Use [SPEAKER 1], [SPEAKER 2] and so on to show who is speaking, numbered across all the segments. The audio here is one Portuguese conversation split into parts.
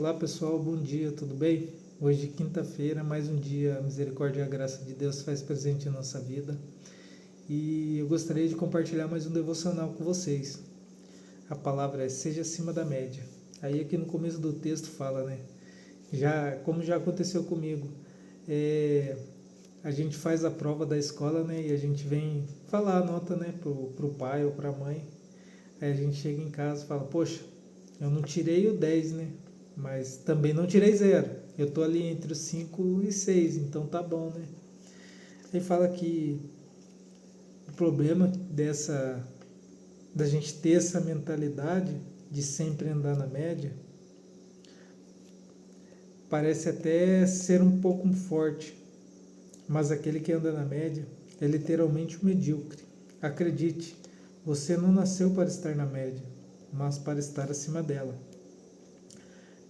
[SPEAKER 1] Olá pessoal, bom dia, tudo bem? Hoje, quinta-feira, mais um dia, a misericórdia e a graça de Deus faz presente em nossa vida. E eu gostaria de compartilhar mais um devocional com vocês. A palavra é seja acima da média. Aí aqui no começo do texto fala, né? Como já aconteceu comigo, a gente faz a prova da escola, né? E a gente vem falar a nota, né? Pro pai ou pra mãe. Aí a gente chega em casa e fala, poxa, eu não tirei o 10, né? Mas também não tirei 0. Eu tô ali entre os 5 e 6, então tá bom, né? Aí fala que o problema da gente ter essa mentalidade de sempre andar na média parece até ser um pouco forte, mas aquele que anda na média é literalmente um medíocre. Acredite, você não nasceu para estar na média, mas para estar acima dela.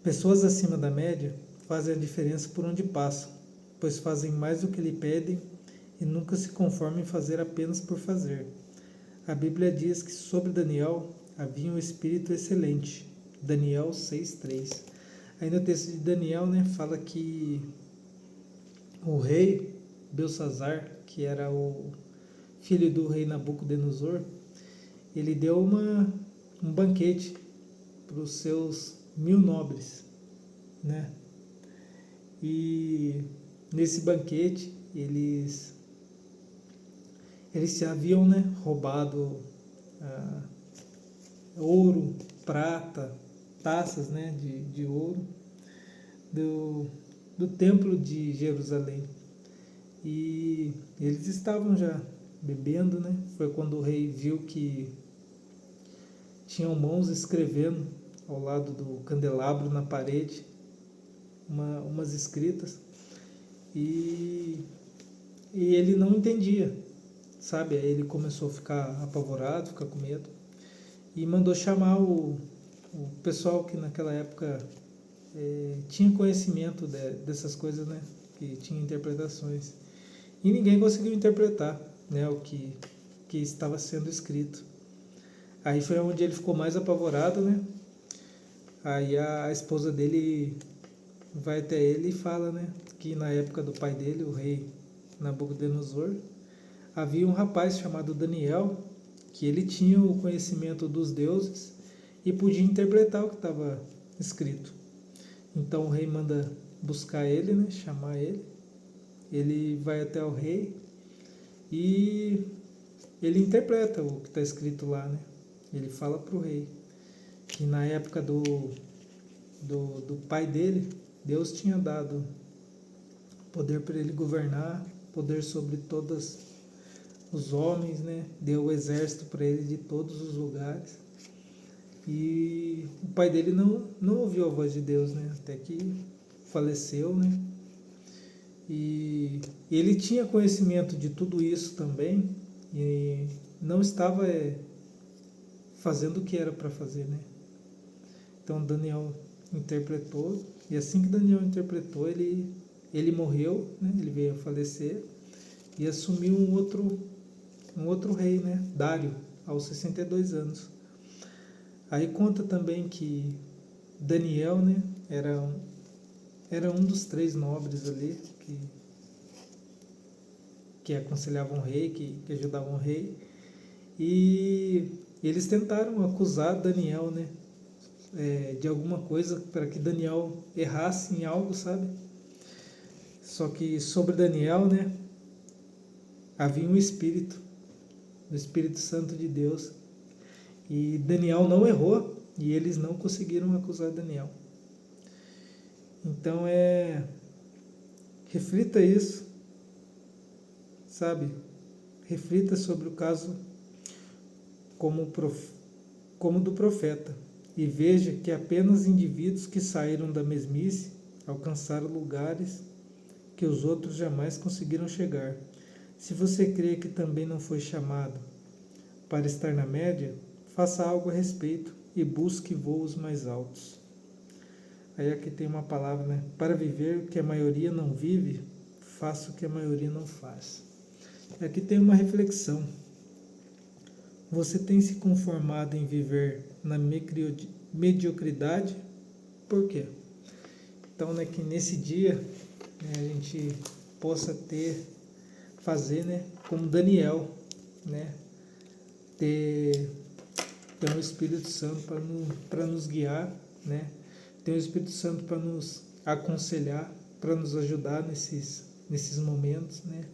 [SPEAKER 1] Pessoas acima da média fazem a diferença por onde passam, pois fazem mais do que lhe pedem e nunca se conformam em fazer apenas por fazer. A Bíblia diz que sobre Daniel havia um espírito excelente. Daniel 6:3. Aí no texto de Daniel, né, fala que o rei Belsazar, que era o filho do rei Nabucodonosor, ele deu um banquete para os seus 1000 nobres, né? E nesse banquete eles se haviam, né, roubado ouro, prata, taças, né, de ouro do templo de Jerusalém. E eles estavam já bebendo, né? Foi quando o rei viu que tinham mãos escrevendo ao lado do candelabro na parede umas escritas, e ele não entendia, sabe? Aí ele começou a ficar apavorado, ficar com medo, e mandou chamar o pessoal que naquela época tinha conhecimento dessas coisas, né? Que tinha interpretações, e ninguém conseguiu interpretar, né, o que estava sendo escrito. Aí foi onde ele ficou mais apavorado, né? Aí a esposa dele vai até ele e fala, né, que na época do pai dele, o rei Nabucodonosor, havia um rapaz chamado Daniel, que ele tinha o conhecimento dos deuses e podia interpretar o que estava escrito. Então o rei manda buscar ele, né, chamar ele. Ele vai até o rei e ele interpreta o que está escrito lá, né? Ele fala para o rei que na época do pai dele, Deus tinha dado poder para ele governar, poder sobre todos os homens, né? Deu o exército para ele de todos os lugares. E o pai dele não ouviu a voz de Deus, né? Até que faleceu, né? E ele tinha conhecimento de tudo isso também e não estava fazendo o que era para fazer, né? Então Daniel interpretou, e assim que Daniel interpretou, ele morreu, né? Ele veio a falecer e assumiu um outro rei, né? Dário, aos 62 anos. Aí conta também que Daniel, né, era um dos 3 nobres ali que aconselhavam o rei, que ajudavam o rei, e eles tentaram acusar Daniel, né, de alguma coisa para que Daniel errasse em algo, sabe? Só que sobre Daniel, né, havia um espírito, o Espírito Santo de Deus, e Daniel não errou e eles não conseguiram acusar Daniel. Então reflita isso, sabe? Reflita sobre o caso como do profeta e veja que apenas indivíduos que saíram da mesmice alcançaram lugares que os outros jamais conseguiram chegar. Se você crê que também não foi chamado para estar na média, faça algo a respeito e busque voos mais altos. Aí aqui tem uma palavra, né? Para viver o que a maioria não vive, faça o que a maioria não faz. Aqui tem uma reflexão. Você tem se conformado em viver na mediocridade? Por quê? Então, né, que nesse dia, né, a gente possa fazer, né, como Daniel, né, ter um Espírito Santo para nos guiar, né, ter um Espírito Santo para nos aconselhar, para nos ajudar nesses momentos, né,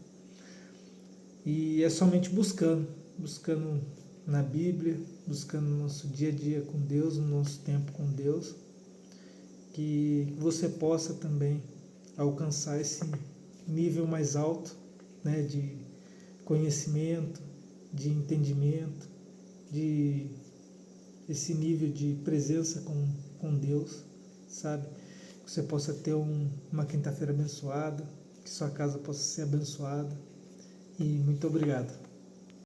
[SPEAKER 1] e é somente buscando na Bíblia, buscando no nosso dia a dia com Deus, no nosso tempo com Deus, que você possa também alcançar esse nível mais alto, né, de conhecimento, de entendimento, de esse nível de presença com Deus, sabe? Que você possa ter uma quinta-feira abençoada, que sua casa possa ser abençoada. E muito obrigado.